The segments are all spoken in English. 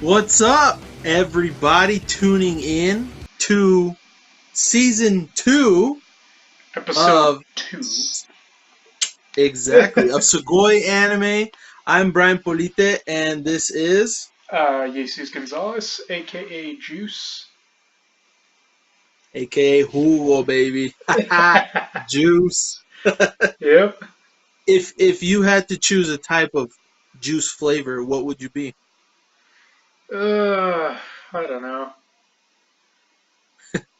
What's up, everybody tuning in to season 2 Episode of 2. of Sugoi anime. I'm Brian Polite, and this is Jesus Gonzalez, aka Juice. aka Hugo, baby. Juice. Yep. If you had to choose a type of juice flavor, what would you be? I don't know.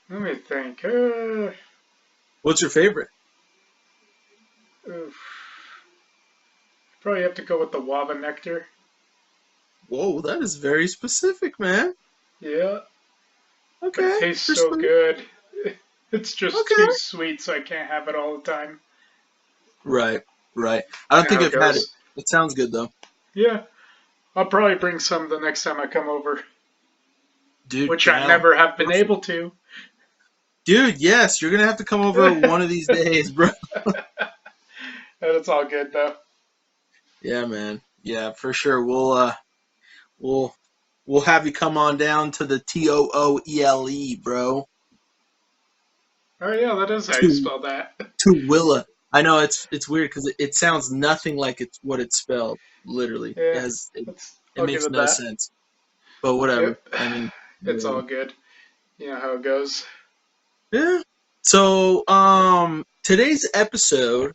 Let me think. What's your favorite? Oof. Probably have to go with the Wava Nectar. Whoa, that is very specific, man. Yeah. But it Okay, tastes so respect. good. It's just Okay. too sweet, so I can't have it all the time. Right, right. I You don't know think how it I've had it. goes. It sounds good though. Yeah. I'll probably bring some the next time I come over, Dude, which I down. never have been Perfect. able to. Dude, yes, you're gonna have to come over one of these days, bro. But it's all good, though. Yeah, man. Yeah, for sure. We'll we'll have you come on down to the Tooele, bro. Oh, yeah, that is how you To spell that. Willa. I know it's weird because it sounds nothing like it's what it's spelled. Literally, Yeah, it I'll give makes it no that. sense. But whatever. Yep, I mean, it's all whatever. good. You know how it goes. Yeah. So, today's episode,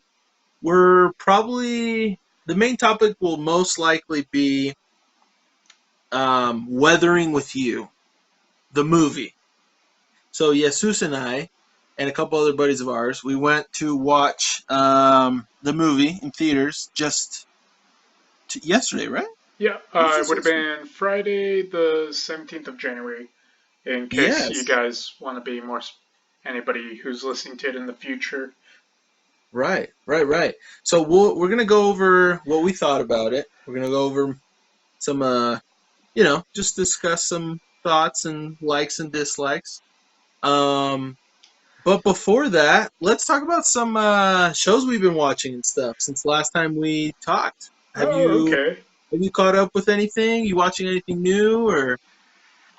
we're probably the main topic will most likely be Weathering with You, the movie. So Jesus and I and a couple other buddies of ours, we went to watch the movie in theaters just yesterday, right? Yeah, It was it just would have yesterday. been Friday the 17th of January, in case you Yes, guys want to be more, anybody who's listening to it in the future. right, right, right. So we're gonna go over what we thought about it. We're gonna go over some just discuss some thoughts and likes and dislikes. Um, but before that, let's talk about some shows we've been watching and stuff since last time we talked. Have Oh, you okay. have you caught up with anything? You watching anything new or?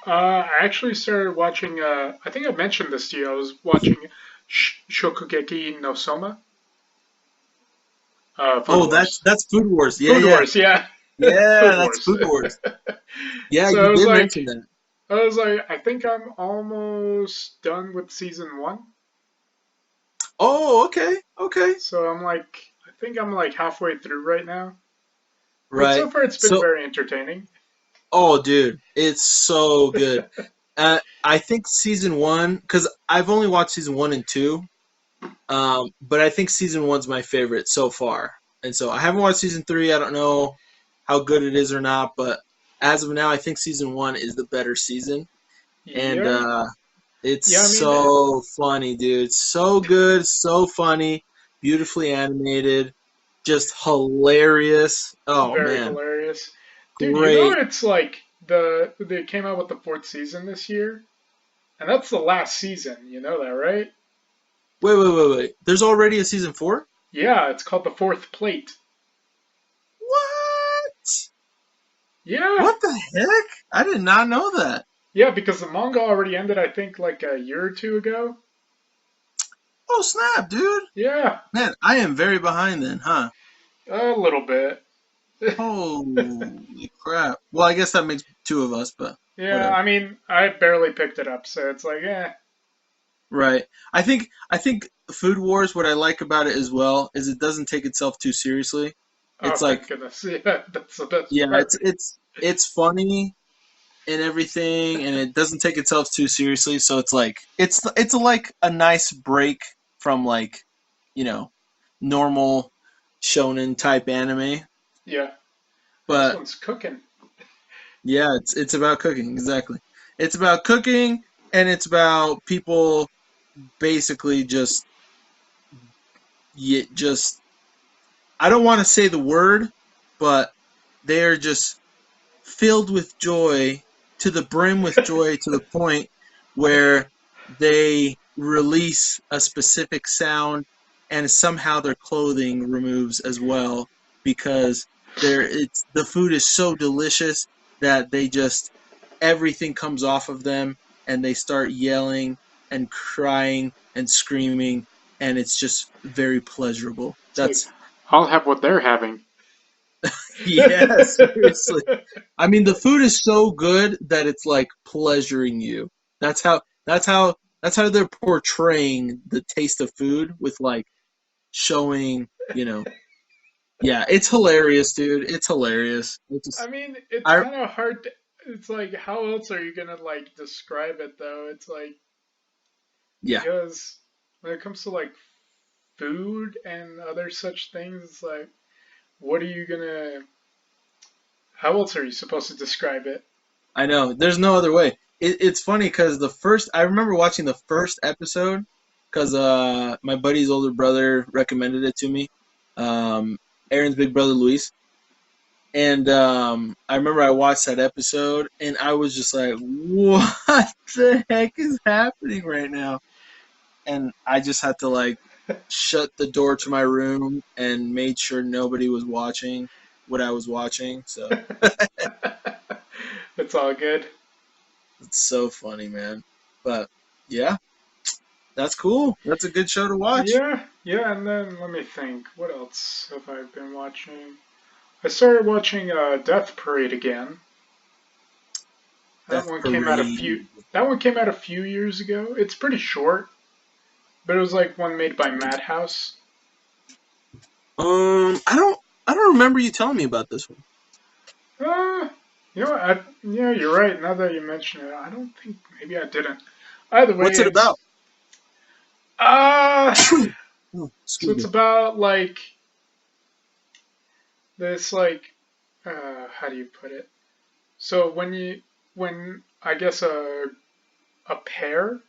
I actually started watching, I think I mentioned this to you. I was watching Shokugeki no Soma, Food Oh, Wars. that's Food Wars. Yeah, Food yeah, Wars, yeah. yeah. Food That's Wars. Food Wars. Yeah, So you did mention that. I think I'm almost done with season one. Oh, okay, okay, So I think I'm like halfway through right now. But right. so far, it's been So, very entertaining. oh, dude, it's so good. I think season one, because I've only watched season 1 and 2. But I think season one's my favorite so far. And so I haven't watched season 3. I don't know how good it is or not, but as of now, I think season 1 is the better season. And Yeah, it's yeah. I mean, so funny, dude. So good, so funny, beautifully animated, just hilarious. Oh very man, hilarious, dude. You know, great. it's like they came out with the fourth season this year, and that's the last season. You know that, right? Wait. There's already a season 4? Yeah, it's called the Fourth Plate. What? Yeah, What the heck? I did not know that. yeah, because the manga already ended. I think like a year or two ago. Oh snap, dude. Yeah, Man, I am very behind then, huh? a little bit. Holy crap. Well, I guess that makes two of us, but Yeah, whatever. I mean, I barely picked it up, so it's like, eh. Right. I think Food Wars, what I like about it as well is it doesn't take itself too seriously. Oh, It's thank like, goodness. Yeah, that's the best yeah, part. it's funny and everything and it doesn't take itself too seriously, so it's like it's like a nice break from like, you know, normal shonen type anime. Yeah, this But one's cooking. yeah, it's about cooking, exactly. It's about cooking and it's about people basically just I don't want to say the word, but they're just filled with joy to the brim with joy to the point where they release a specific sound and somehow their clothing removes as well because the food is so delicious that they just everything comes off of them and they start yelling and crying and screaming, and it's just very pleasurable. It's like, That's I'll have what they're having. yeah, seriously. I mean, the food is so good that it's like pleasuring you. That's how that's how that's how they're portraying the taste of food with like showing, yeah, it's hilarious, dude. It's hilarious. I mean, it's I kind of hard to, it's like, how else are you gonna like describe it though? It's like, yeah, because when it comes to like food and other such things, it's like, what are you gonna, how else are you supposed to describe it? I know. There's no other way. It's funny because I remember watching the first episode because my buddy's older brother recommended it to me. Um, Aaron's big brother Luis, and I remember I watched that episode and I was just like, "What the heck is happening right now?" And I just had to like shut the door to my room and made sure nobody was watching what I was watching. So It's all good. it's so funny, man. But yeah, that's cool. That's a good show to watch. Yeah, yeah, and then let me think. What else have I been watching? I started watching Death Parade again. That Death one came out a few. Parade. That one came out a few years ago. It's pretty short, but it was like one made by Madhouse. I don't remember you telling me about this one. Uh, yeah, you're right. Now that you mention it, I don't think maybe I didn't. Either way, What's it it's about? uh Oh, so excuse it's me. about like this how do you put it? So when I guess a pair,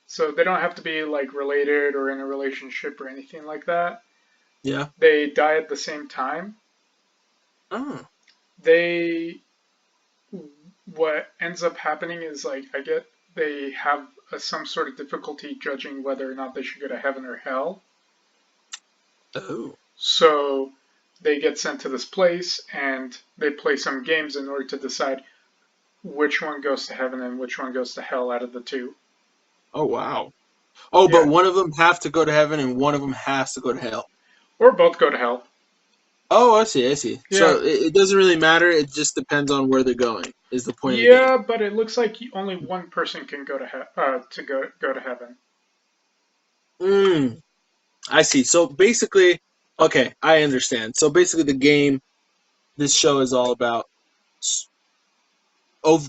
so they don't have to be like related or in a relationship or anything like that. Yeah. They die at the same time. Oh. They what ends up happening is like I get they have some sort of difficulty judging whether or not they should go to heaven or hell. Oh. So they get sent to this place and they play some games in order to decide which one goes to heaven and which one goes to hell out of the two. Oh wow. Oh, but Yeah, one of them have to go to heaven and one of them has to go to hell. or both go to hell. Oh, I see. I see. Yeah, So it doesn't really matter. It just depends on where they're going. Is the point of the game. yeah, but it looks like only one person can go to go to heaven. Mm, I see. So basically, okay, I understand. So basically, the game, this show is all about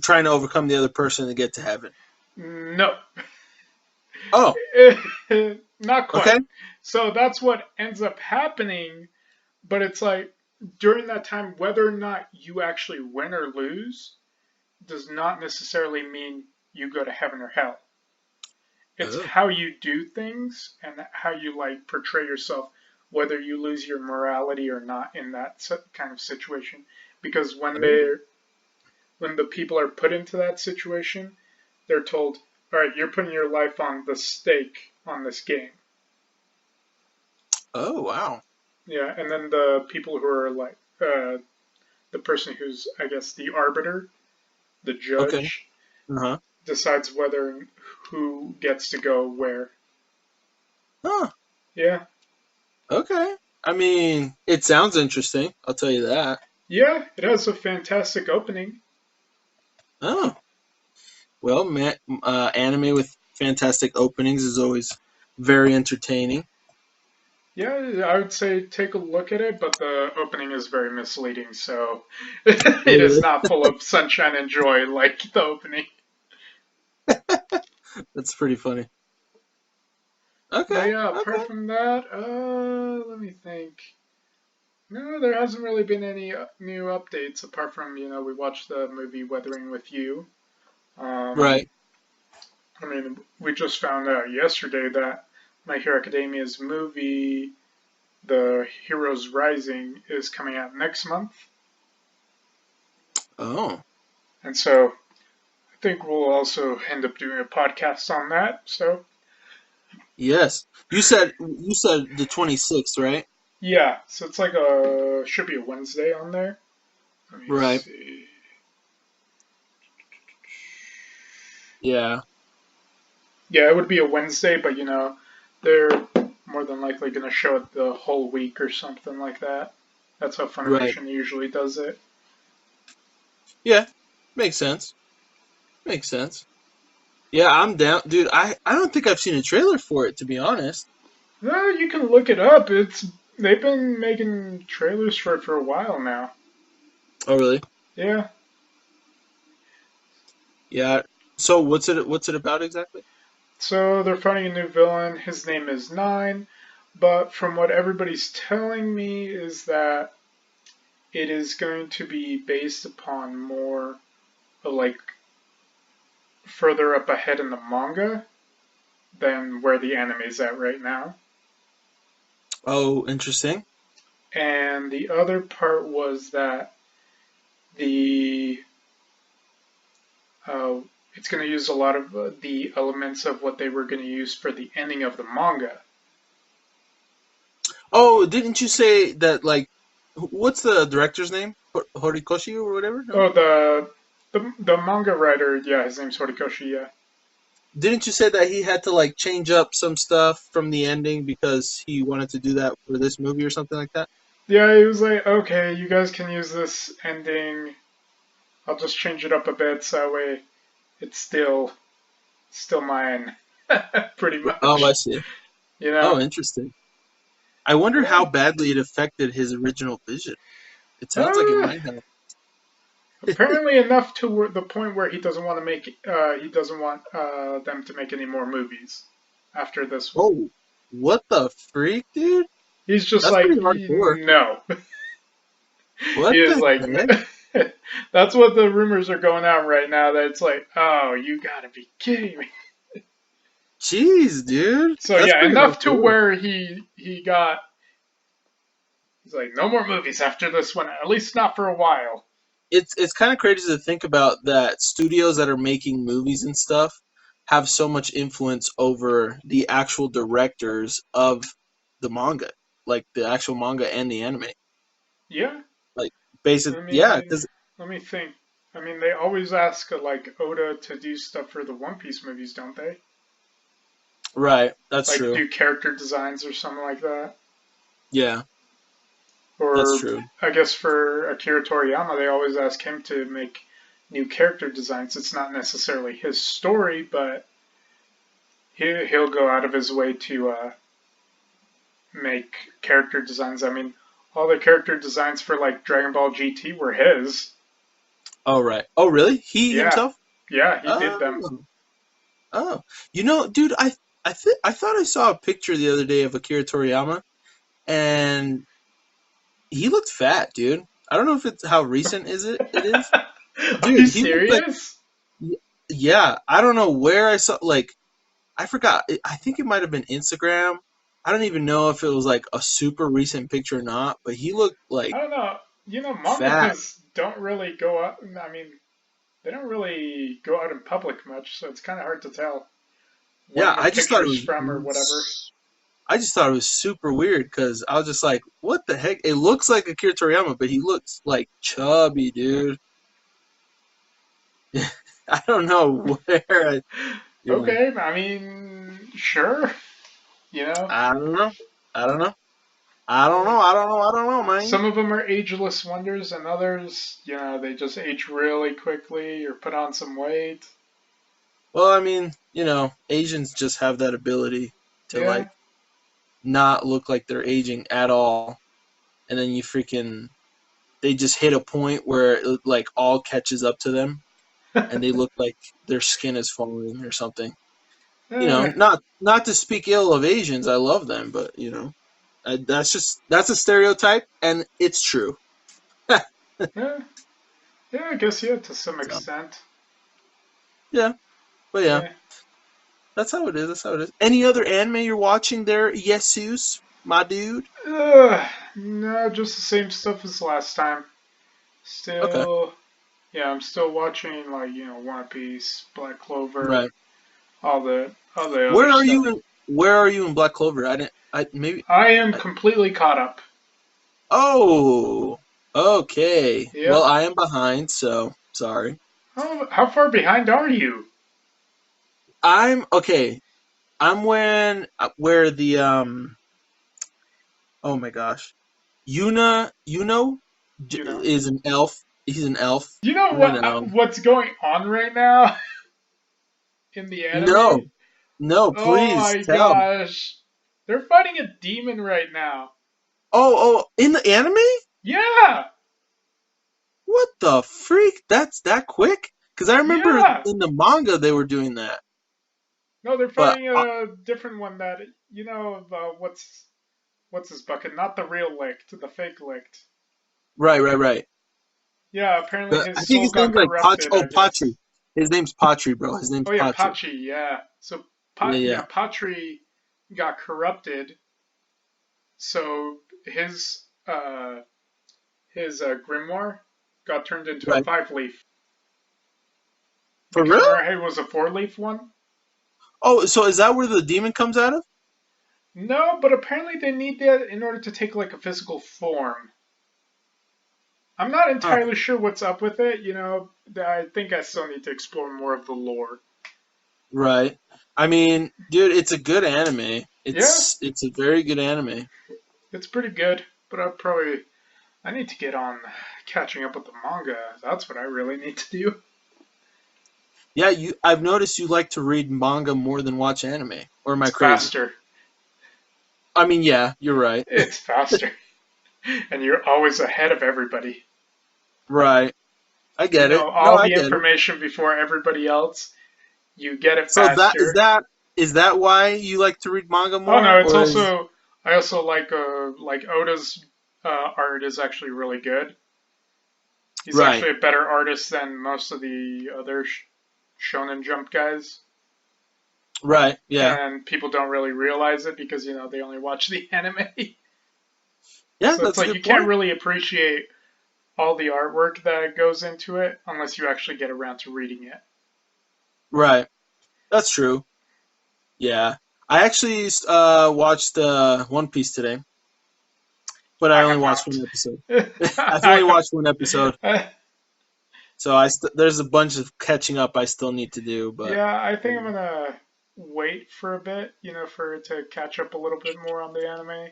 trying to overcome the other person to get to heaven. No, Oh, not quite. okay. So that's what ends up happening, but it's like during that time, whether or not you actually win or lose does not necessarily mean you go to heaven or hell. It's Oh. how you do things and how you like portray yourself, whether you lose your morality or not in that kind of situation. Because Oh. when the people are put into that situation, they're told, "All right, you're putting your life on the stake on this game." Oh, wow. Yeah, and then the people who are like the person who's I guess the arbiter, the Okay. judge, Uh-huh. decides whether who gets to go where. Huh. Yeah, Okay. I mean, it sounds interesting. I'll tell you that. yeah, it has a fantastic opening. Oh. Well, anime with fantastic openings is always very entertaining. Yeah, I would say take a look at it, but the opening is very misleading, so it is Really? not full of sunshine and joy like the opening. That's pretty funny. But Okay. yeah, apart Okay. from that, let me think. No, there hasn't really been any new updates apart from, we watched the movie Weathering with You. Um, Right. I mean, we just found out yesterday that My Hero Academia's movie, The Heroes Rising, is coming out next month. Oh. And so I think we'll also end up doing a podcast on that. So Yes. You said the 26th, right? yeah, so it's like should be a Wednesday on there. Let me Right. see. Yeah. Yeah, it would be a Wednesday, but they're more than likely going to show it the whole week or something like that. That's how Right. Funimation usually does it. Yeah. Makes sense. Makes sense. Yeah, I'm down, dude. I don't think I've seen a trailer for it, to be honest. You can look it up. They've been making trailers for it for a while now. Oh, really? Yeah. Yeah. So what's it about exactly? So they're finding a new villain. His name is Nine, but from what everybody's telling me is that it is going to be based upon more like further up ahead in the manga than where the anime is at right now. Oh, interesting. And the other part was that the uh, it's going to use a lot of the elements of what they were going to use for the ending of the manga. Oh, didn't you say that like what's the director's name? Horikoshi or whatever? No? Oh, the manga writer, yeah, his name's Horikoshi, yeah. Didn't you say that he had to like change up some stuff from the ending because he wanted to do that for this movie or something like that? Yeah, he was like, okay, you guys can use this ending. I'll just change it up a bit so that way it's still mine, pretty Oh, I much. see. You know? Oh, interesting. I wonder Yeah. how badly it affected his original vision. It sounds like it Uh, might have. Apparently enough to the point where he doesn't want to make he doesn't want them to make any more movies after this one. Oh, what the freak, dude? He's just That's like pretty hardcore. no. He What is the like heck? that's what the rumors are going out right now. That it's like, oh, you gotta be kidding me. Jeez, dude. So That's yeah, pretty enough to hardcore. where he's like no more movies after this one, at least not for a while. It's kind of crazy to think about that studios that are making movies and stuff have so much influence over the actual directors of the manga, like the actual manga and the anime. Yeah, Like, basic, I yeah, mean, because let me think. I mean, they always ask like Oda to do stuff for the One Piece movies, don't they? right, that's Like true. do character designs or something like that. Yeah, that's Or true. I guess for Akira Toriyama, they always ask him to make new character designs. It's not necessarily his story, but he'll go out of his way to make character designs. I mean, all the character designs for like Dragon Ball GT were his. Oh, right. Oh, really? He Yeah, himself? yeah, he did them. Oh, oh. Dude, I thought I saw a picture the other day of Akira Toriyama, and he looked fat, dude. I don't know if it's how recent it is. Are you Dude, he looked like serious? yeah, I don't know where I saw like I forgot. I think it might have been Instagram. I don't even know if it was like a super recent picture or not, but he looked like I don't know. fat. Mangakas don't really go out. I mean, they don't really go out in public much, so it's kind of hard to tell when Yeah, the picture's from or whatever. I just thought it was super weird because I was just like, what the heck? It looks like Akira Toriyama, but he looks like chubby, dude. I don't know where. Yeah, Okay, I mean, sure, you know. I don't know. I don't know. I don't know. I don't know. I don't know, man. Some of them are ageless wonders, and others, they just age really quickly or put on some weight. Well, I mean, Asians just have that ability to Yeah. like not look like they're aging at all, and then they just hit a point where it like all catches up to them, and they look like their skin is falling or something. Eh, Not to speak ill of Asians, I love them, but that's a stereotype, and it's true. yeah, yeah, I guess yeah, to some So extent. yeah, but yeah, Yeah. that's how it is. That's how it is. Any other anime you're watching there, Jesus, my dude? No, just the same stuff as last time. Okay, Still, yeah, I'm still watching like One Piece, Black Clover, right. all the other Where are stuff. you in? Where are you in Black Clover? I didn't. I maybe. I am I, completely caught up. oh, okay. Well, Yep. I am behind, so sorry. How far behind are you? I'm okay. I'm when where the oh my gosh, You know. is an elf. He's an elf. You know You what know. what's going on right now in the anime? No, no, Oh please my tell. gosh. They're fighting a demon right now. Oh, in the anime? Yeah. What the freak? That's that quick? Because I remember Yeah. in the manga they were doing that. No, they're But fighting a different one that what's his bucket? Not the real licked, the fake licked. right. Yeah, apparently But I his think soul his got name's like Patch. corrupted, Oh, I Patri. guess. His name's Patri, bro. His Oh name's yeah, Patri. Pachi, yeah. So Yeah. Patri got corrupted, so his grimoire got turned into a Right. 5-leaf. For Because real? remember, it was a 4-leaf one. Oh, so is that where the demon comes out of? No, but apparently they need that in order to take like a physical form. I'm not Huh. entirely sure what's up with it. I think I still need to explore more of the lore. Right. I mean, dude, it's a good anime. Yeah, It's a very good anime. it's pretty good, but I need to get on catching up with the manga. That's what I really need to do. Yeah, I've noticed you like to read manga more than watch anime. Or am I It's crazy? faster. I mean, yeah, you're right. It's faster, and you're always ahead of everybody. Right. I You get it. know No, all I the get it. information before everybody else. You get it So that faster. is that why you like to read manga Oh more no, it's or is also I also like Oda's art is actually really good. He's right. actually a better artist than most of the other Shonen Jump guys, Right. Yeah. and people don't really realize it because they only watch the anime. Yeah, So it's that's a like you good can't point. really appreciate all the artwork that goes into it unless you actually get around to reading it. Right. That's true. Yeah. I actually watched One Piece today, but I I only have watched not. one episode. I've only I watched one episode. So there's a bunch of catching up I still need to do, but Yeah, I think I'm yeah. gonna wait for a bit, for it to catch up a little bit more on the anime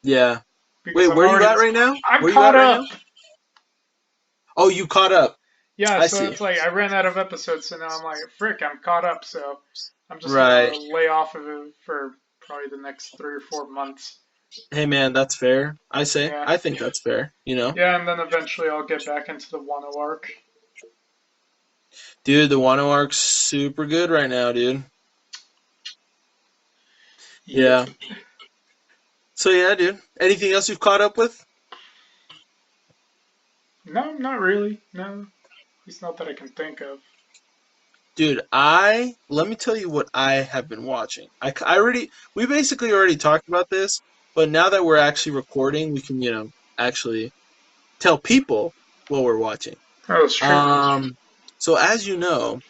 Yeah. because Wait, I'm where you already at right now? I'm Where you at caught right now? up. Oh, you caught up. Yeah, I so see. it's like I ran out of episodes, so now I'm like, frick, I'm caught up. So I'm just Right. gonna lay off of it for probably the next 3 or 4 months. Hey man, that's fair. Yeah, I think that's fair, you know? yeah, and then eventually I'll get back into the Wano arc. Dude, the Wano arc's super good right now, dude. Yep. Yeah. So yeah, dude. Anything else you've caught up with? No, not really. No, it's not that I can think of. Dude, let me tell you what I have been watching. We basically already talked about this, but now that we're actually recording, we can, actually tell people what we're watching. Oh, it's true. Um, so as you know,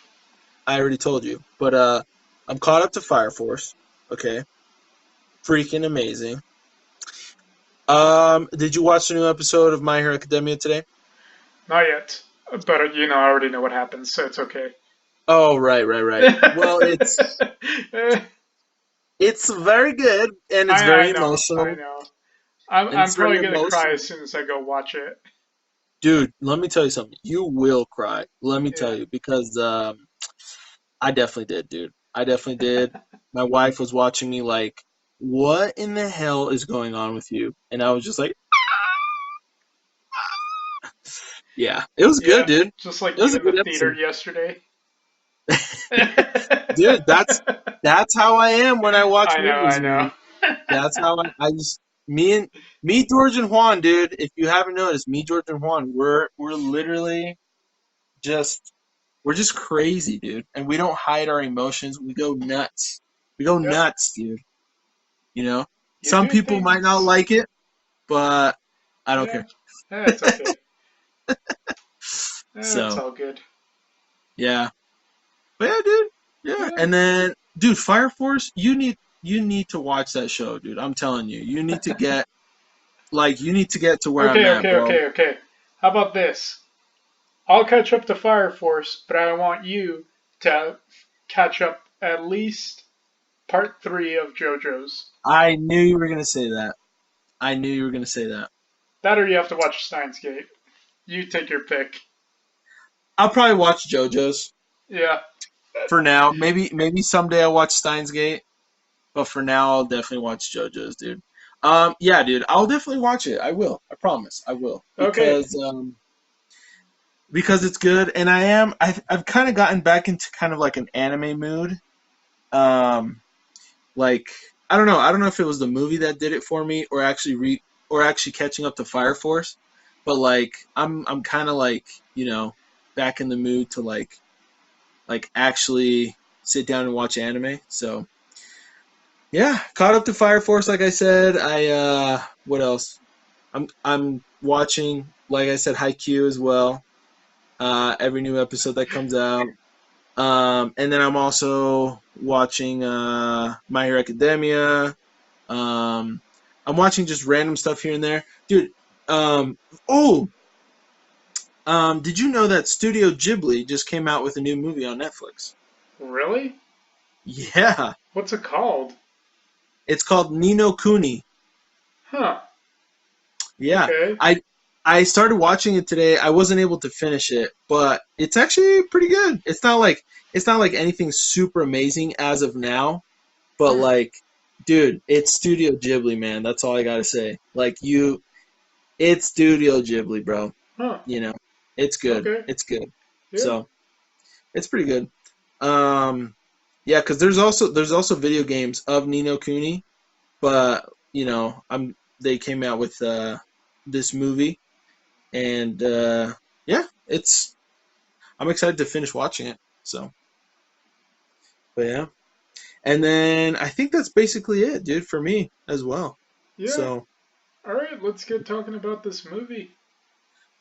I already told you, but I'm caught up to Fire Force. Okay, freaking amazing. Did you watch the new episode of My Hero Academia today? Not yet, but I already know what happens, so it's okay. Oh, right. Well, it's very good and it's I very know, I emotional know. I'm and I'm it's very probably gonna cry emotional. as soon as I go watch it. Dude, let me tell you something. You will cry. Let me tell Yeah. you because I definitely did, dude. I definitely did. My wife was watching me like, "What in the hell is going on with you?" And I was just like, "Yeah, it was good, Yeah, dude. just like It was you a in the good theater episode." yesterday. Dude, that's how I am when I watch I movies, know. man. That's how I just me, George and Juan, dude. If you haven't noticed, me, George and Juan, we're literally just we're just crazy, dude. And we don't hide our emotions. We go nuts. We go Yep. nuts, dude. You know? You Some do people might not things. like it, but I don't Yeah. care. Yeah, it's okay. It's So, all good. yeah. But yeah, dude. Yeah. Yeah. And then dude, Fire Force, you need to watch that show, dude. I'm telling you. You need to get to where I'm Okay, at, okay, bro. okay, okay. How about this? I'll catch up to Fire Force, but I want you to catch up at least part 3 of JoJo's. I knew you were gonna say that. I knew you were gonna say that. That or you have to watch Steins Gate. You take your pick. I'll probably watch JoJo's Yeah. for now. Maybe someday I'll watch Steins Gate, but for now I'll definitely watch JoJo's, dude. Yeah, dude, I'll definitely watch it. I will. I promise. I will Okay. because it's good, and I've kind of gotten back into kind of like an anime mood. Um, like I don't know if it was the movie that did it for me, or actually catching up to Fire Force, but like I'm kind of like back in the mood to like actually sit down and watch anime. So yeah, caught up to Fire Force, like I said. What else? I'm watching, like I said, Haikyuu as well. Every new episode that comes out. And then I'm also watching My Hero Academia. Um, I'm watching just random stuff here and there, dude. Um, oh, did you know that Studio Ghibli just came out with a new movie on Netflix? Really? Yeah, What's it called? it's called Nino Kuni. Huh. Yeah, Okay. I started watching it today. I wasn't able to finish it, but it's actually pretty good. It's not like anything super amazing as of now, but Hmm. like, dude, it's Studio Ghibli, man. That's all I gotta say. It's Studio Ghibli, bro. Huh. You know, it's good. Okay. It's good. Yeah. So it's pretty good. Um, yeah, because there's also video games of Nino Kuni, but they came out with this movie, and yeah, I'm excited to finish watching it. So, but yeah, and then I think that's basically it, dude, for me as well. Yeah. So All right. Let's get talking about this movie.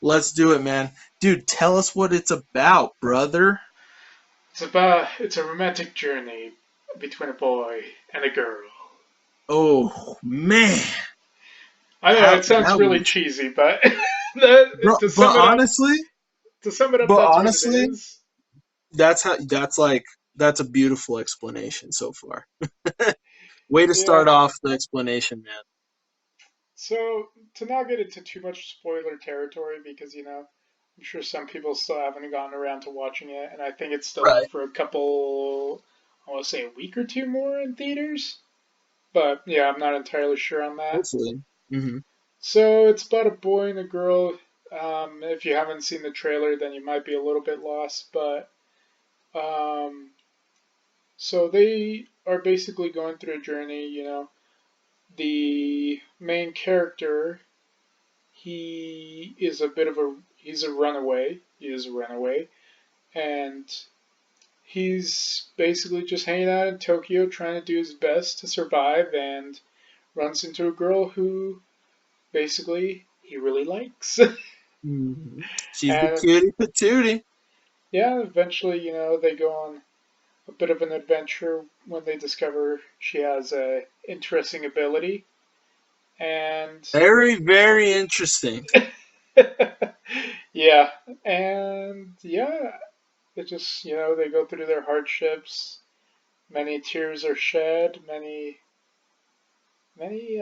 let's do it, man. Dude, tell us what it's about, brother. It's a romantic journey between a boy and a girl. Oh man, I know how it sounds that really was, cheesy, but bro. to But sum it up, honestly, but that's what it honestly, is. that's a beautiful explanation so far. Way to Yeah. start off the explanation, man. So to not get into too much spoiler territory, because I'm sure some people still haven't gotten around to watching it, and I think it's still Right. up for a couple, I want to say a week or two more in theaters. But yeah, I'm not entirely sure on that. Hopefully. Hmm. So it's about a boy and a girl. If you haven't seen the trailer, then you might be a little bit lost. But um, so they are basically going through a journey. The main character, he's a runaway. He is a runaway, and he's basically just hanging out in Tokyo, trying to do his best to survive, and runs into a girl who basically he really likes. Hmm. She's the And cutie patootie. yeah, eventually, they go on a bit of an adventure when they discover she has a interesting ability. And Very, very interesting. yeah, and yeah, it just, they go through their hardships. Many tears are shed, many many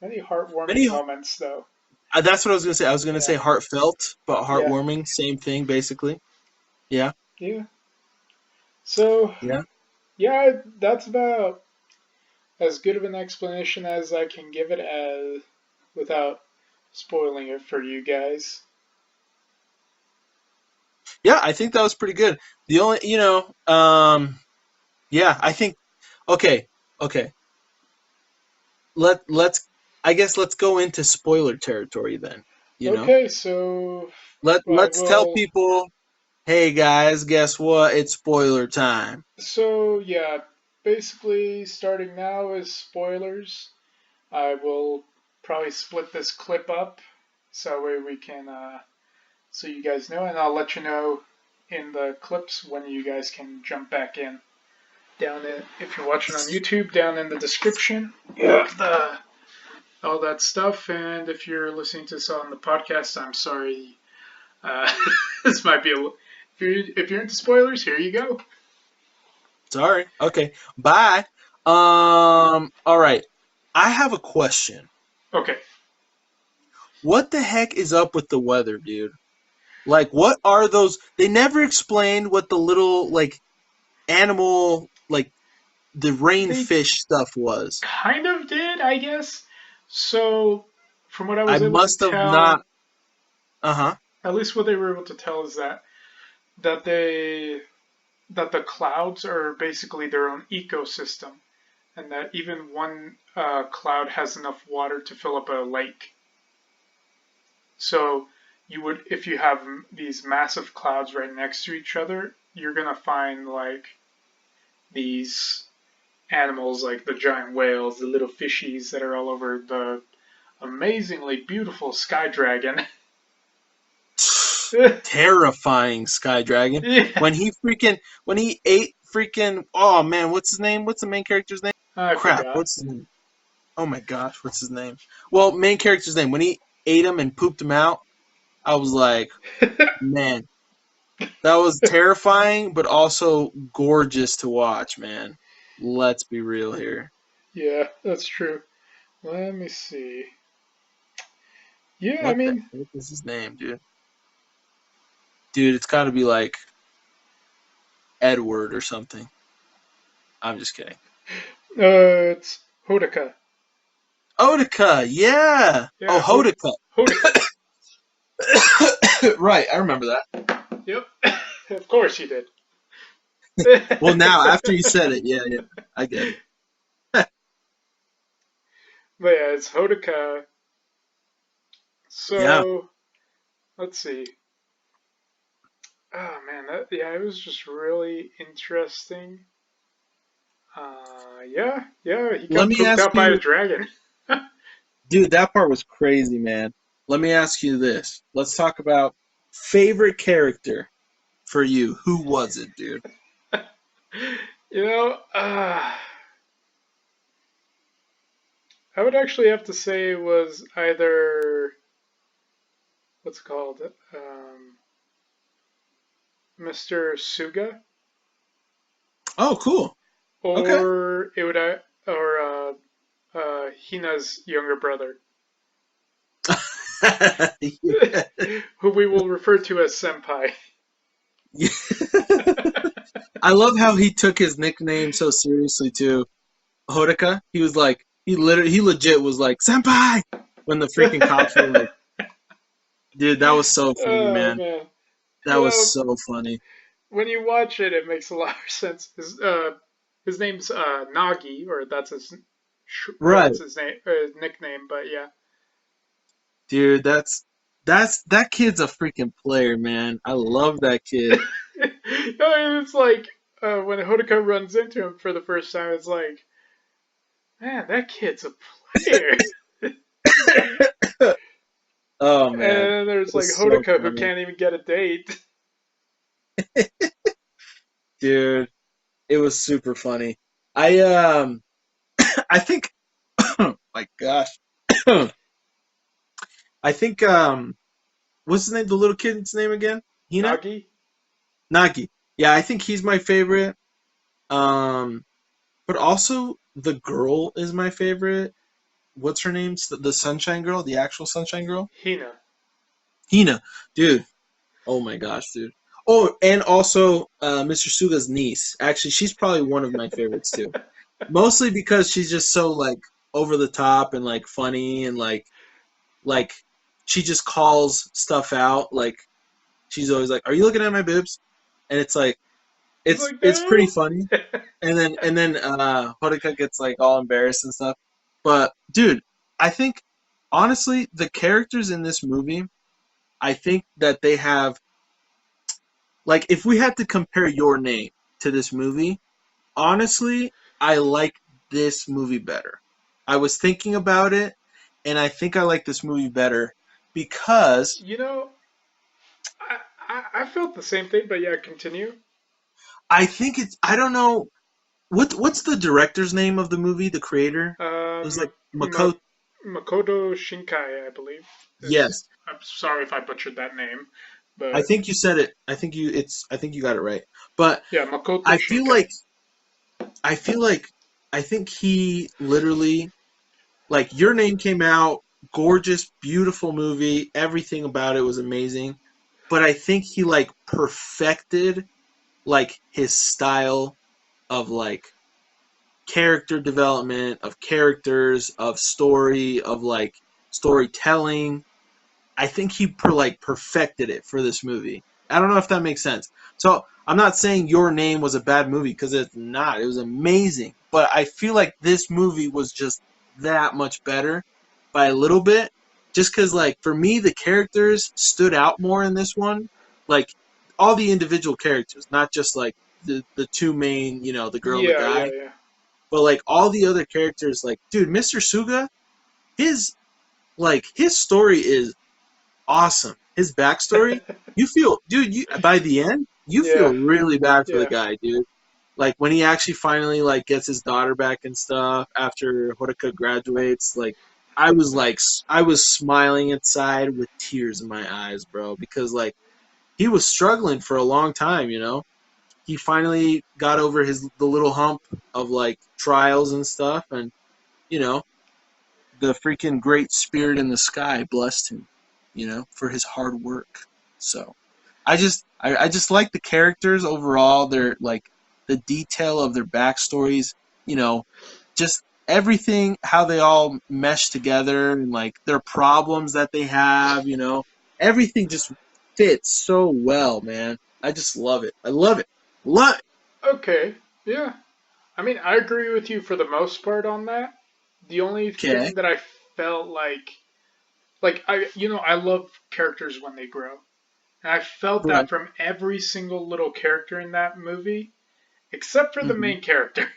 heartwarming Many. moments though. That's what I was gonna say. I was gonna Yeah. say heartfelt, but Yeah. heartwarming. Same thing, basically. Yeah. Yeah. So, Yeah. yeah, that's about as good of an explanation as I can give it as without spoiling it for you guys. Yeah. I think that was pretty good. The only, yeah. I think. Okay. Okay. Let's. I guess let's go into spoiler territory then. You know. Okay, so I Let's tell will. people, hey guys, guess what? It's spoiler time. So yeah, basically starting now is spoilers. I will probably split this clip up so we can so you guys know, and I'll let you know in the clips when you guys can jump back in. Down in, if you're watching on YouTube, down in the description, you have all that stuff. And if you're listening to this on the podcast, I'm sorry. Uh, this might be a if you're into spoilers, here you go. Sorry. Okay. Bye. All right. I have a question. Okay. What the heck is up with the weather, dude? Like, what are those? They never explained what the little like animal, like the They rainfish stuff was. kind of did, I guess. So, from what I I was able to must have not. tell, Uh huh. at least what they were able to tell is that they that the clouds are basically their own ecosystem, and that even one cloud has enough water to fill up a lake. So, if you have these massive clouds right next to each other, you're gonna find like these animals like the giant whales, the little fishies that are all over the amazingly beautiful sky dragon. Terrifying Sky Dragon. Yeah, When he ate freaking, oh man, what's his name? What's the main character's name? I Crap, forgot. what's his name? Oh my gosh, what's his name? Well, main character's name. When he ate him and pooped him out, I was like, man, that was terrifying, but also gorgeous to watch, man. Let's be real here. Yeah, that's true. Let me see. Yeah, I What the mean, heck is his name, dude? Dude, it's got to be like Edward or something. I'm just kidding. it's Hodaka. Otica, yeah. Oh, Yeah, Hodika. Hodaka. Right, I remember that. Yep, of course you did. Well, now after you said it, yeah, yeah, I get it. But yeah, it's Hodaka. Yeah. So let's see. Oh man, yeah, it was just really interesting. Yeah, he Let got me pooped ask out by a you, dragon. dude. That part was crazy, man. Let me ask you this. Let's talk about favorite character for you. Who was it, dude? You know, I would actually have to say it was either what's it called, Mr. Suga, Oh, cool. Okay. or it would or Hina's younger brother, Yeah. who we will refer to as Senpai. I love how he took his nickname so seriously too. Hodaka. He was like, he legit was like, "Senpai!" When the freaking cops were like, dude, that was so funny, Oh man. man, That you was know, so funny. when you watch it, it makes a lot of sense. His name's Nagi, or Right, that's his name, his nickname. But yeah, dude. That kid's a freaking player, man. I love that kid. it's like when Hodaka runs into him for the first time, it's like, man, that kid's a player. Oh And man, then there's it like was so Hodaka who funny, can't even get a date. dude. It was super funny. I I think, my gosh, I think what's his name? The little kid's name again? Hina? Nagi. Nagi. Yeah, I think he's my favorite. Um, but also the girl is my favorite. What's her name? The Sunshine Girl, the actual Sunshine Girl, Hina. Hina. Dude, oh my gosh, dude. Oh, and also Mr. Suga's niece. Actually, she's probably one of my favorites too. Mostly because she's just so like over the top and like funny and like she just calls stuff out. Like she's always like, "Are you looking at my boobs?" And it's like He's it's like, it's pretty no. funny. And then Horika gets like all embarrassed and stuff. But dude, I think honestly the characters in this movie, I think that they have like if we had to compare Your Name to this movie, honestly, I like this movie better. I was thinking about it, and I think I like this movie better because You know, I felt the same thing, but yeah, continue. I think it's I don't know what's the director's name of the movie, the creator? It was like Makoto. Makoto Shinkai, I believe. Is Yes, I'm sorry if I butchered that name, I But think you said it. I think you got it right. But yeah, Makoto I feel Shinkai. like I feel like I think he literally like Your Name came out, gorgeous, beautiful movie. Everything about it was amazing. But I think he like perfected like his style of like character development, of characters, of story, of like storytelling. I think he like perfected it for this movie. I don't know if that makes sense. So I'm not saying Your Name was a bad movie because it's not. It was amazing, but I feel like this movie was just that much better by a little bit. Just because, like, for me, the characters stood out more in this one. Like all the individual characters, not just like the two main, the girl and the Yeah, yeah, guy, yeah. but like all the other characters. Like, dude, Mr. Suga, his his story is awesome. His backstory, you feel, dude, by the end, you feel Yeah, really bad for the yeah. guy, dude. Like when he actually finally like gets his daughter back and stuff after Horika graduates, I was smiling inside with tears in my eyes, bro, because like he was struggling for a long time. He finally got over the little hump of like trials and stuff, and you know, the freaking great spirit in the sky blessed him, for his hard work. So I just like the characters overall. They're like the detail of their backstories, you know, just everything, how they all mesh together and like their problems that they have. Everything just fits so well, man. I just love it. I love it. Love it. Okay, yeah. I mean, I agree with you for the most part on that. The only Okay. thing that I felt like I love characters when they grow. And I felt that Right. from every single little character in that movie, except for the Hmm. main character,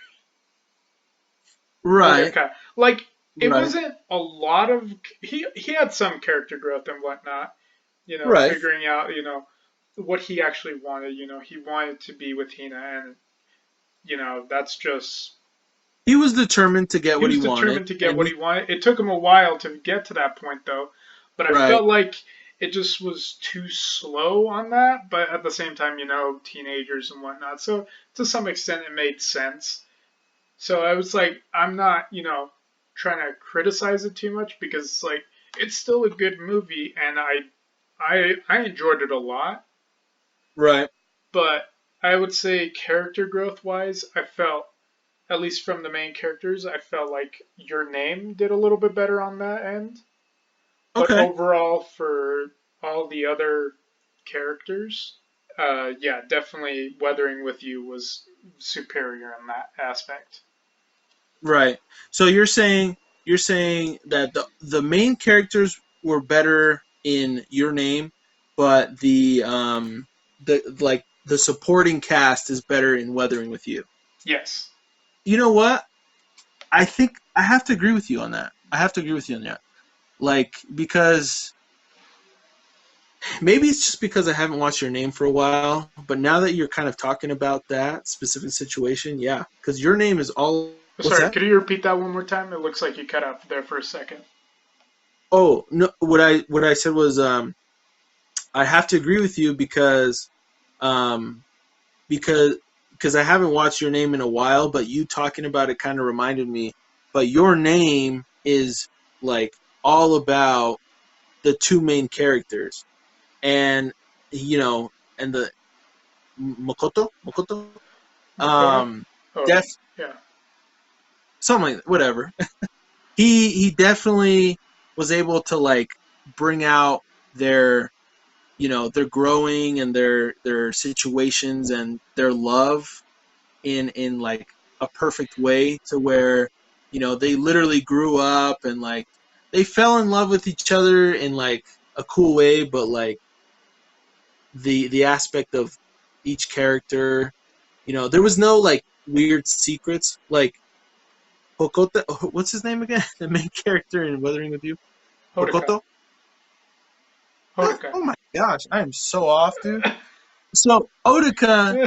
Right. Odaka. Like, it Right. wasn't a lot of he had some character growth and whatnot. Right. Figuring out what he actually wanted. He wanted to be with Hina, and that's just He was determined to get he what he was wanted, determined to get and what he wanted. It took him a while to get to that point, though. But I right. felt like it just was too slow on that. But at the same time, teenagers and whatnot. So to some extent, it made sense. So I was like, I'm not, trying to criticize it too much because like it's still a good movie, and I enjoyed it a lot. Right. But I would say character growth wise, I felt at least from the main characters, I felt like Your Name did a little bit better on that end. But Okay. overall, for all the other characters, yeah, definitely Weathering with You was superior in that aspect. Right. So you're saying that the main characters were better in Your Name, but the supporting cast is better in Weathering with You. Yes. You know what? I think I have to agree with you on that. I have to agree with you on that. Like because maybe it's just because I haven't watched Your Name for a while, but now that you're kind of talking about that specific situation, yeah, because Your Name is all. What's Sorry, that? could you repeat that one more time? It looks like you cut out there for a second. Oh no! What I said was I have to agree with you um because because I haven't watched Your Name in a while, but you talking about it kind of reminded me. But Your Name is like all about the two main characters, and you know, and the Makoto, Makoto? um, Oh, def yeah. something like whatever. He definitely was able to like bring out their their growing and their situations and their love in like a perfect way to where they literally grew up and like they fell in love with each other in like a cool way, but like the aspect of each character, there was no like weird secrets like Hokota. What's his name again? The main character in Weathering with You, Hodaka. Hokoto. Hodaka. Oh my gosh, I am so off, dude. So Otaka,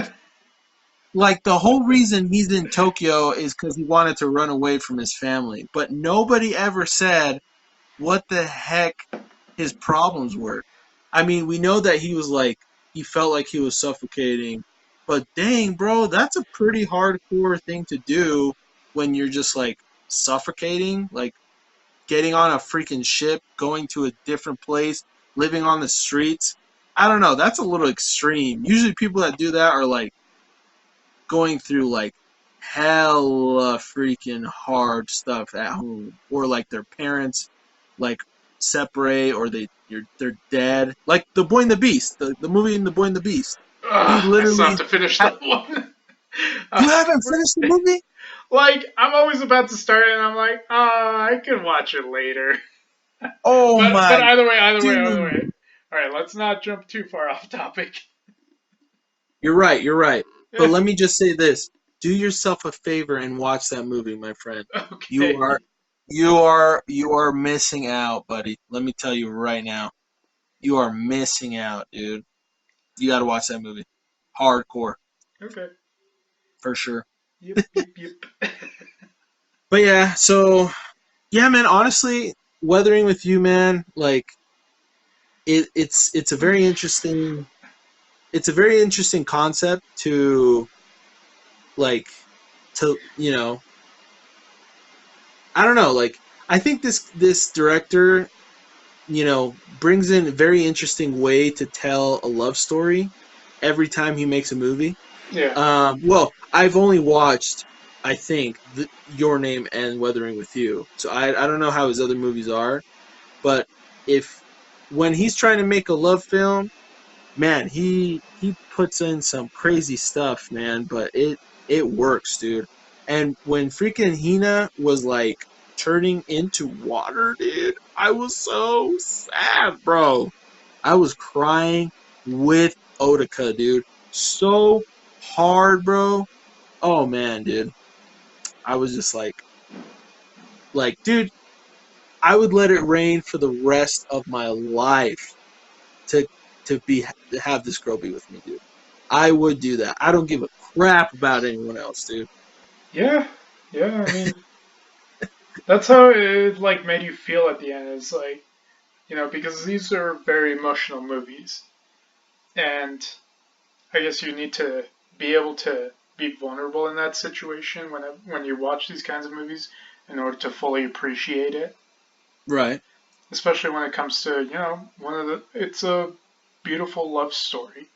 like the whole reason he's in Tokyo is because he wanted to run away from his family, but nobody ever said what the heck his problems were. I mean, we know that he was like, he felt like he was suffocating, but dang, bro, that's a pretty hardcore thing to do when you're just like suffocating, like getting on a freaking ship, going to a different place, living on the streets. I don't know, that's a little extreme. Usually people that do that are like going through like hella freaking hard stuff at home, or like their parents like separate, or they're dead. Like the Boy and the Beast, the movie in the Boy and the Beast. He I still have literally to finish had, that one. you haven't finished the movie? Like, I'm always about to start and I'm like, I can watch it later. Oh But my either way. dude. All right, let's not jump too far off topic. You're right, you're right. But let me just say this. Do yourself a favor and watch that movie, my friend. You Okay. are you are missing out, buddy. Let me tell you right now. You are missing out, dude. You got to watch that movie. Hardcore, Okay. for sure. Yep, yep, yep. But yeah, so yeah, man, honestly, weathering with you, man, like it's a very interesting concept to like to I don't know, like I think this director, brings in a very interesting way to tell a love story every time he makes a movie. Yeah. Well, I've only watched, I think, Your Name and Weathering with You, so I don't know how his other movies are, but if when he's trying to make a love film, man, he puts in some crazy stuff, man, but it works, dude. And when freaking Hina was like turning into water, dude, I was so sad, bro. I was crying with Otaka, dude. So hard, bro. Oh man, dude. I was just like, dude, I would let it rain for the rest of my life to to have this girl be with me, dude. I would do that. I don't give a crap about anyone else, dude. Yeah. Yeah, I mean, that's how it, like, made you feel at the end. Is like, because these are very emotional movies. And I guess you need to be able to be vulnerable in that situation when you watch these kinds of movies in order to fully appreciate it. Right. Especially when it comes to it's a beautiful love story,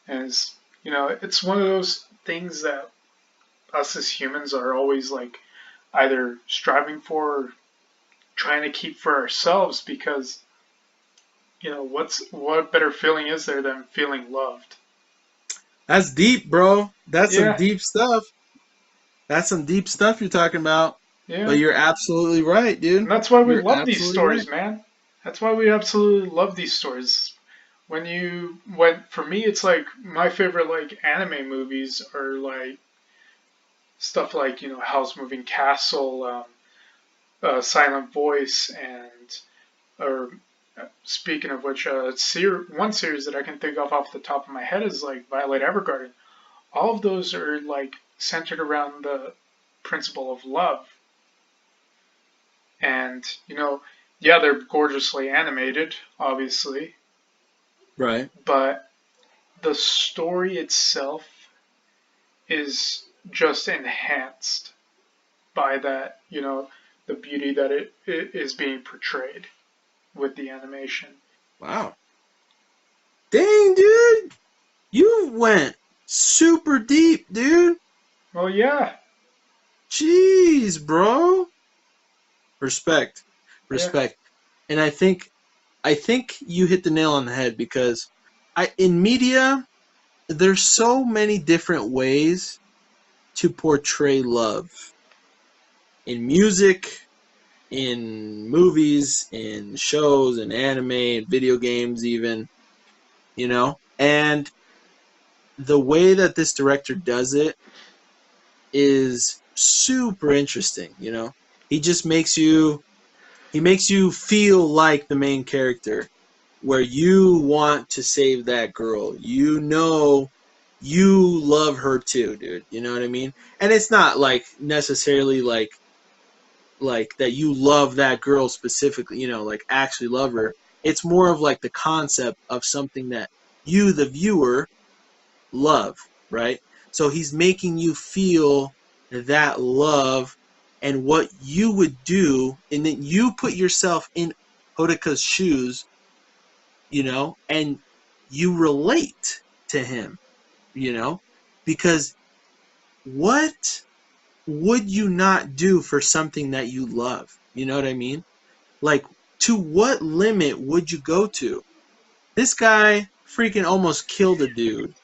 and it's one of those things that us as humans are always like either striving for or trying to keep for ourselves because what better feeling is there than feeling loved? That's deep, bro. That's some Yeah, deep stuff. That's some deep stuff you're talking about. yeah. But you're absolutely right, And dude. that's why we You're love these absolutely right. stories, man. That's why we absolutely love these stories. When for me it's like my favorite like anime movies are like stuff like House Moving Castle, Silent Voice, and or speaking of which, one series that I can think of off the top of my head is like Violet Evergarden. All of those are like centered around the principle of love, and yeah, they're gorgeously animated, obviously, Right. but the story itself is just enhanced by that, the beauty that it is being portrayed with the animation. Wow. Dang, dude. You went super deep, dude. Well, yeah, Jeez, bro. Respect. yeah, Respect. And I think you hit the nail on the head because in media there's so many different ways to portray love. In music, in movies, in shows, in anime, in video games even, And the way that this director does it is super interesting. He just makes you feel like the main character, where you want to save that girl. You love her too, dude. You know what I mean? And it's not like necessarily like that you love that girl specifically, like actually love her. It's more of like the concept of something that you, the viewer, love, right? So he's making you feel that love and what you would do, and then you put yourself in Horiko's shoes, and you relate to him, because what would you not do for something that you love? You know what I mean? Like, to what limit would you go to? This guy freaking almost killed a dude,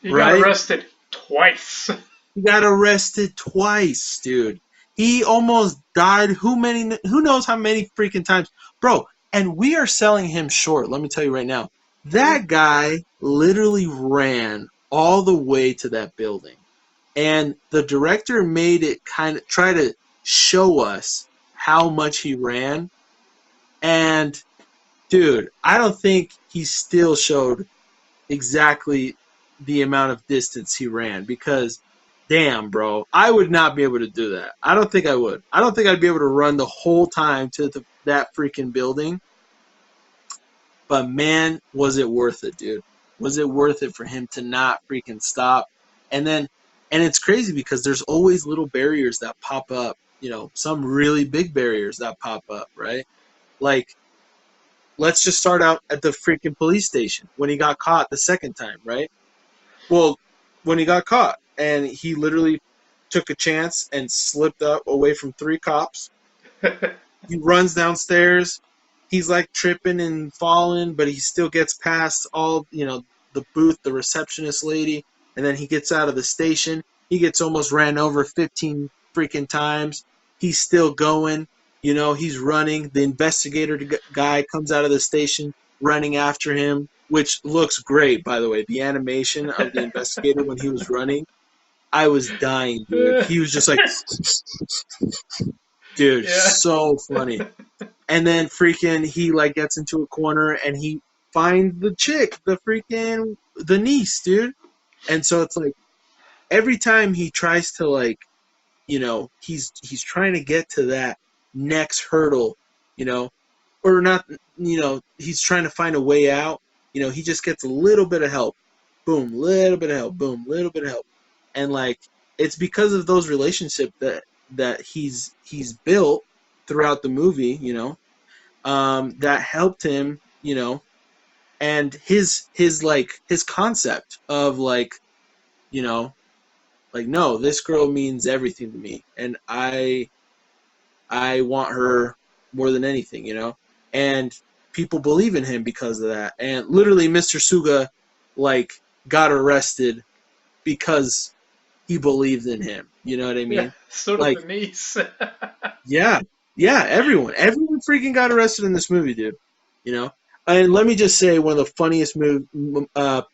He got right? arrested twice. He got arrested twice, dude. He almost died. Who knows how many freaking times, bro? And we are selling him short. Let me tell you right now. That guy literally ran all the way to that building, and the director made it kind of try to show us how much he ran. And dude, I don't think he still showed exactly the amount of distance he ran, because damn, bro, I would not be able to do that. I don't think I would. I don't think I'd be able to run the whole time to that freaking building. But man, was it worth it, dude. Was it worth it for him to not freaking stop? And it's crazy because there's always little barriers that pop up, some really big barriers that pop up, right? Like, let's just start out at the freaking police station when he got caught the second time, right? Well, when he got caught and he literally took a chance and slipped up away from 3 cops. He runs downstairs. He's like tripping and falling, but he still gets past all, the booth, the receptionist lady, and then he gets out of the station. He gets almost ran over 15 freaking times. He's still going, he's running. The investigator guy comes out of the station running after him, which looks great, by the way. The animation of the investigator when he was running, I was dying, dude. He was just like, dude, so funny. And then freaking he like gets into a corner and he finds the chick, the niece, dude. And so it's like every time he tries to like, he's trying to get to that next hurdle, or not, he's trying to find a way out. He just gets a little bit of help. Boom, little bit of help. Boom, little bit of help. And like it's because of those relationships that he's built throughout the movie, that helped him, and his concept of like, like, no, this girl means everything to me, and I want her more than anything, and people believe in him because of that. And literally, Mr. Suga like got arrested because he believed in him. You know what I mean? Yeah, so did like, the niece. yeah, everyone freaking got arrested in this movie, dude. And let me just say, one of the funniest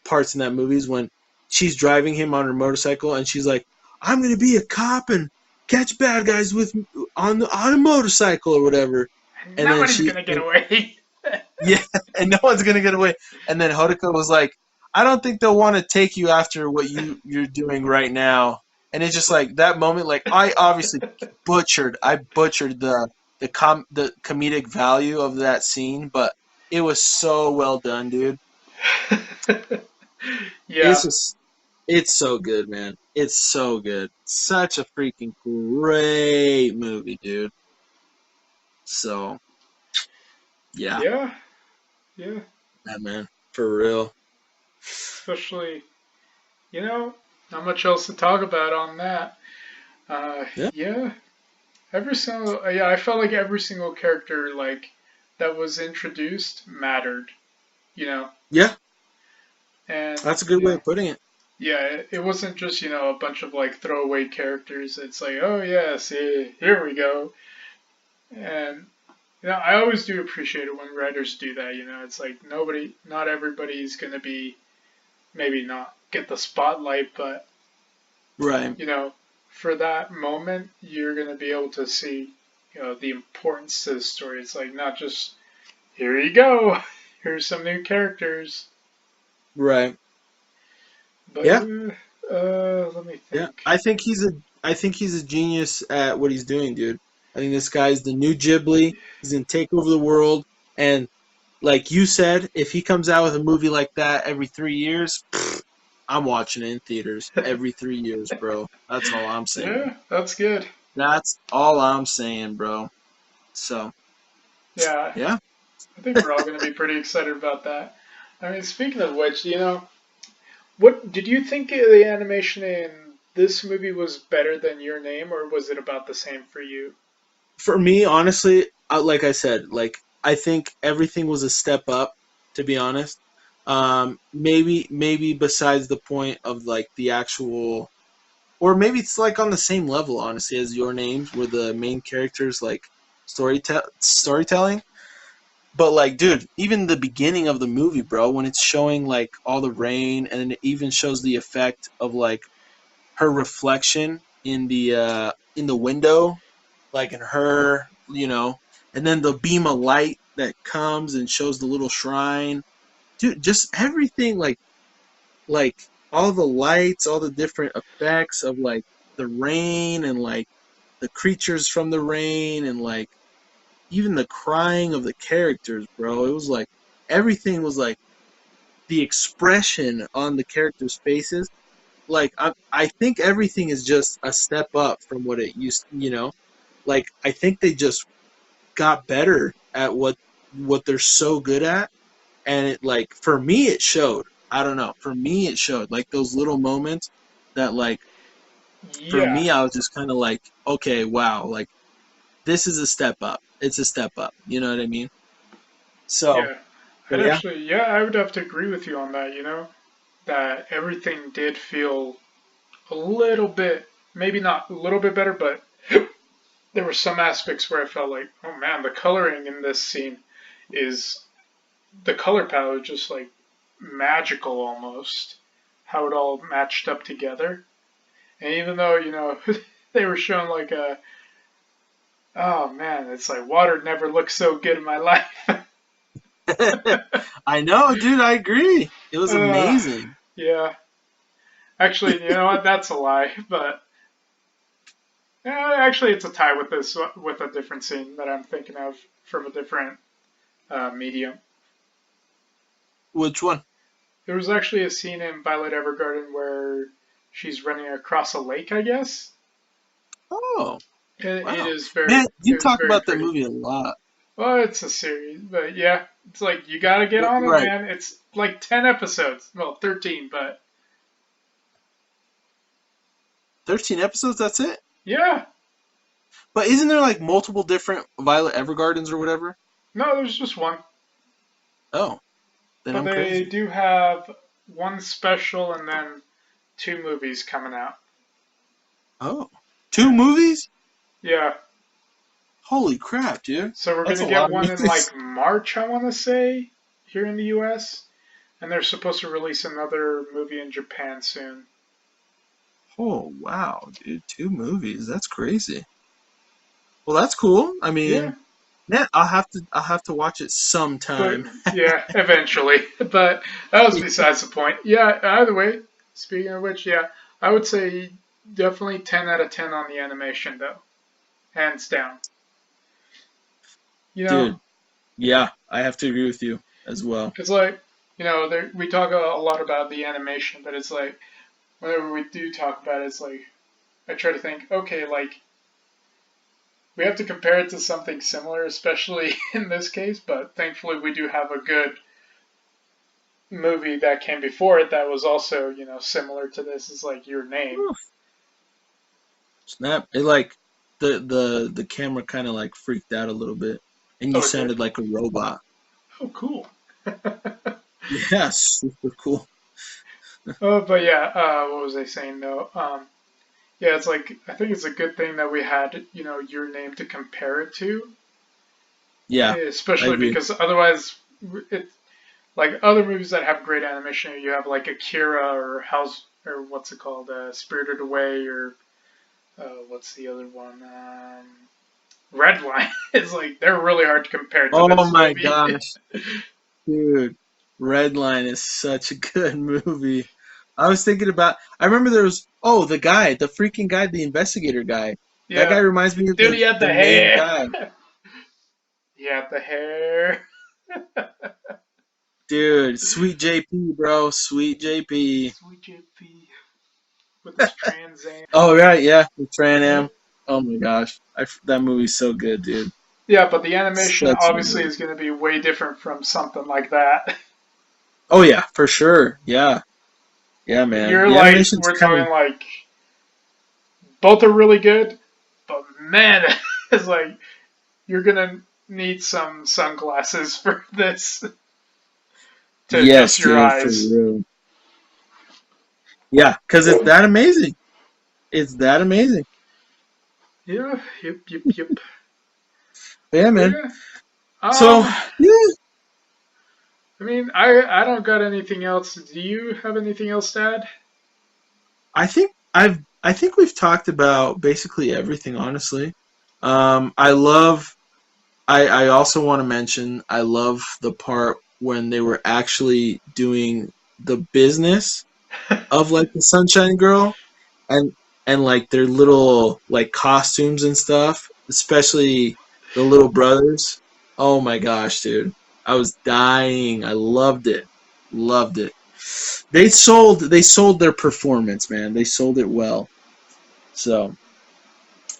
parts in that movie is when she's driving him on her motorcycle, and she's like, "I'm gonna be a cop and catch bad guys on a motorcycle or whatever." And Nobody's gonna get away. Yeah, and no one's gonna get away. And then Horiko was like, "I don't think they'll want to take you after what you're doing right now." And it's just like that moment. Like I obviously butchered the comedic value of that scene, but it was so well done, dude. Yeah. It's so good, man. It's so good. Such a freaking great movie, dude. So, yeah. Yeah. Yeah, man. For real. Especially, not much else to talk about on that. Yeah. I felt like every single character like that was introduced mattered, Yeah. And that's a good way of putting it. Yeah, it wasn't just, a bunch of like throwaway characters. It's like, oh yeah, see, here we go. And I always do appreciate it when writers do that, It's like not everybody's gonna be maybe not get the spotlight, but right. For that moment you're gonna be able to see, the importance to the story. It's like not just here you go, here's some new characters. Right. But, yeah. Let me think. Yeah, I think he's a genius at what he's doing, dude. I think this guy's the new Ghibli. He's gonna take over the world. And like you said, if he comes out with a movie like that every 3 years, I'm watching it in theaters every 3 years, bro. That's all I'm saying. Yeah, that's good. That's all I'm saying, bro. So, Yeah, yeah. I think we're all going to be pretty excited about that. I mean, speaking of which, what did you think the animation in this movie was better than Your Name, or was it about the same for you? For me, honestly, like I said, like I think everything was a step up. To be honest, maybe besides the point of like the actual, or maybe it's like on the same level, honestly, as Your Names, where the main characters like storytelling. But like, dude, even the beginning of the movie, bro, when it's showing like all the rain, and then it even shows the effect of like her reflection in the window, like in her, and then the beam of light that comes and shows the little shrine. Dude, just everything like all the lights, all the different effects of like the rain and like the creatures from the rain and like even the crying of the characters, bro. It was like everything was like the expression on the characters' faces. Like I think everything is just a step up from what it used. Like I think they just got better at what they're so good at, and it like for me it showed. I don't know. For me it showed like those little moments that like for Yeah, me I was just kind of like, okay, wow, like this is a step up. It's a step up. You know what I mean? So, yeah. but yeah. I would have to agree with you on that, that everything did feel a little bit, maybe not a little bit better, but there were some aspects where I felt like, oh man, the coloring in this scene is the color palette is just like magical almost. How it all matched up together. And even though, they were showing like oh man, it's like water never looked so good in my life. I know, dude. I agree. It was uh, amazing. yeah. Actually, you know what? That's a lie. But actually, it's a tie with with a different scene that I'm thinking of from a different medium. Which one? There was actually a scene in Violet Evergarden where she's running across a lake, I guess. Oh, It wow, is man. it You was talk very about that pretty. movie a lot. Well, it's a series, but yeah, it's like you gotta get on it, Right. man. It's like 10 episodes, well, 13, but 13 episodes. That's it. yeah. But isn't there like multiple different Violet Evergardens or whatever? No, there's just one, Oh, then but I'm they crazy. do have one special and then two movies coming out. Oh, two Yeah, movies? yeah. Holy crap, dude. So we're That's gonna a get lot of one in movies. like March, I want to say, here in the U.S. And they're supposed to release another movie in Japan soon. Oh, wow, dude. Two movies. That's crazy. Well, that's cool. I Yeah, mean, yeah, I'll have to watch it but sometime. yeah, eventually. But that was besides the point. Yeah, either way, speaking of which, yeah, I would say definitely 10 out of 10 on the animation, though. Hands down. You know, Dude, yeah, I have to agree with you as well. it's like, we talk a lot about the animation, but it's like, whenever we do talk about it, it's like, I try to think, okay, like, we have to compare it to something similar, especially in this case, but thankfully we do have a good movie that came before it that was also, similar to this. Is like Your Name. Oof, snap. It like the camera kind of like freaked out a little bit, and you Oh, it did. sounded like a robot. Oh, cool. Yeah, super cool. Oh, but yeah, what was I saying though? Yeah, it's like I think it's a good thing that we had, Your Name to compare it to, Yeah, I especially agree. because otherwise, it like other movies that have great animation. You have like Akira or House or what's it called, Spirited Away or what's the other one? Redline. It's like they're really hard to compare to Oh this my movie. gosh, dude, Redline is such a good movie. I was thinking about. I remember there was the guy, the freaking guy, the investigator guy. That guy Yeah, reminds me of dude, the he had the the main hair. guy. He had the hair. Dude, sweet JP, bro. Sweet JP. Sweet JP with his Trans Am. Oh, right, yeah. The Tran Yeah. Am. Oh my gosh. That movie's so good, dude. Yeah, but the animation Such a good obviously movie. is going to be way different from something like that. Oh, yeah, for sure. Yeah. Yeah, man. You're The like, animation's we're kind talking of. like, both are really good, but man, it's like, you're going to need some sunglasses for this to Yes, adjust your dude, for eyes. real. Yeah, because it's that amazing. It's that amazing. Yeah, yep. But yeah, But man. yeah, So, yeah, I mean, I don't got anything else. Do you have anything else to add? I think we've talked about basically everything, honestly. I love I also want to mention I love the part when they were actually doing the business of like the Sunshine Girl and like their little like costumes and stuff, especially the little brothers. Oh my gosh, dude. I was dying. I loved it. Loved it. They sold their performance, man. They sold it well. So,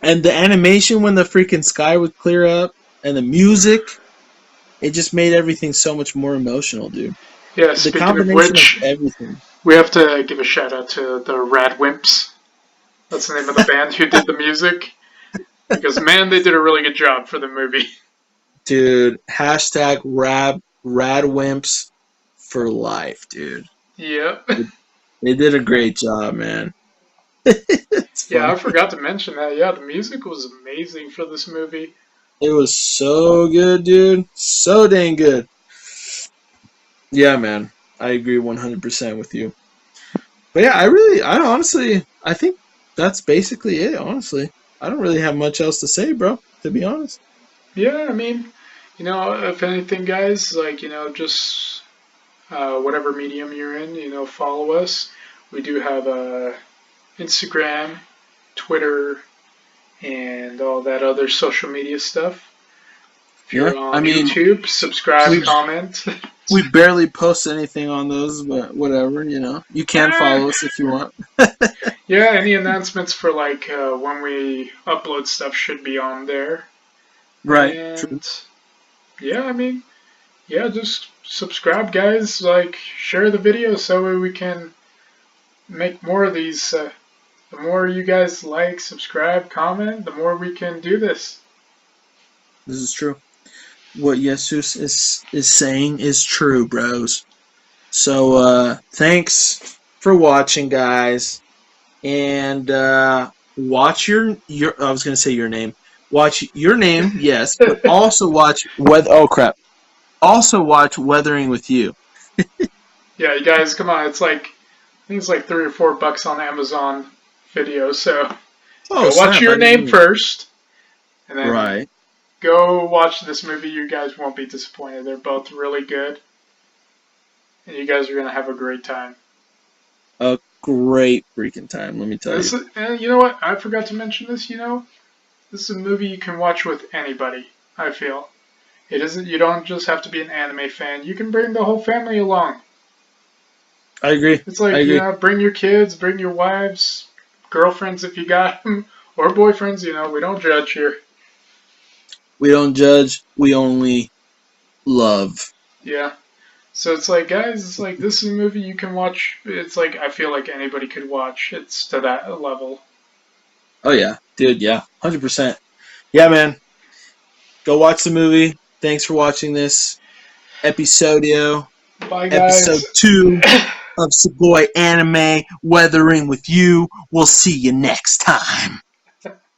and the animation when the freaking sky would clear up and the music, it just made everything so much more emotional, dude. Yeah, The speaking of combination of which, everything. we have to give a shout out to the Rad Wimps. That's the name of the band who did the music. Because, man, they did a really good job for the movie. Dude, hashtag radwimps for life, dude. Yep. They did a great job, man. It's Yeah, I funny. forgot to mention that. Yeah, the music was amazing for this movie. It was so good, dude. So dang good. Yeah, man. I agree 100% with you. But yeah, I honestly, I think that's basically it, honestly. I don't really have much else to say, bro, to be honest. Yeah, I mean, if anything, guys, like, just whatever medium you're in, follow us. We do have Instagram, Twitter, and all that other social media stuff. If Yeah, you're I on mean, YouTube, subscribe, we comment. we barely post anything on those, but whatever, you know. You can Ah, follow us if you want. yeah, any announcements for like when we upload stuff should be on there. Right. True. And yeah, I mean, yeah, just subscribe, guys. Like, share the video so we can make more of these. The more you guys like, subscribe, comment, the more we can do this. This is true. What Jesus is saying is true, bros. So thanks for watching, guys. And watch your I was gonna say your name. Watch your name, yes, but also watch weather. Oh crap! Also watch Weathering with You. Yeah, you guys, come on. I think it's like $3 or $4 on Amazon Video. So Oh go watch snap! I your didn't name even. first, and then Right. go watch this movie. You guys won't be disappointed. They're both really good, and you guys are gonna have a great time. A great freaking time, let me tell you. And you know what? I forgot to mention this. This is a movie you can watch with anybody. I feel it isn't. You don't just have to be an anime fan. You can bring the whole family along. I agree. It's I like, agree. bring your kids, bring your wives, girlfriends if you got them, or boyfriends. We don't judge here. We don't judge. We only love. Yeah. So it's like, guys, it's like this is a movie you can watch. It's like I feel like anybody could watch. It's to that level. Oh yeah, dude. Yeah, 100%. Yeah, man. Go watch the movie. Thanks for watching this episodio, Bye, episode guys. 2 of Sugoi Anime Weathering with You. We'll see you next time.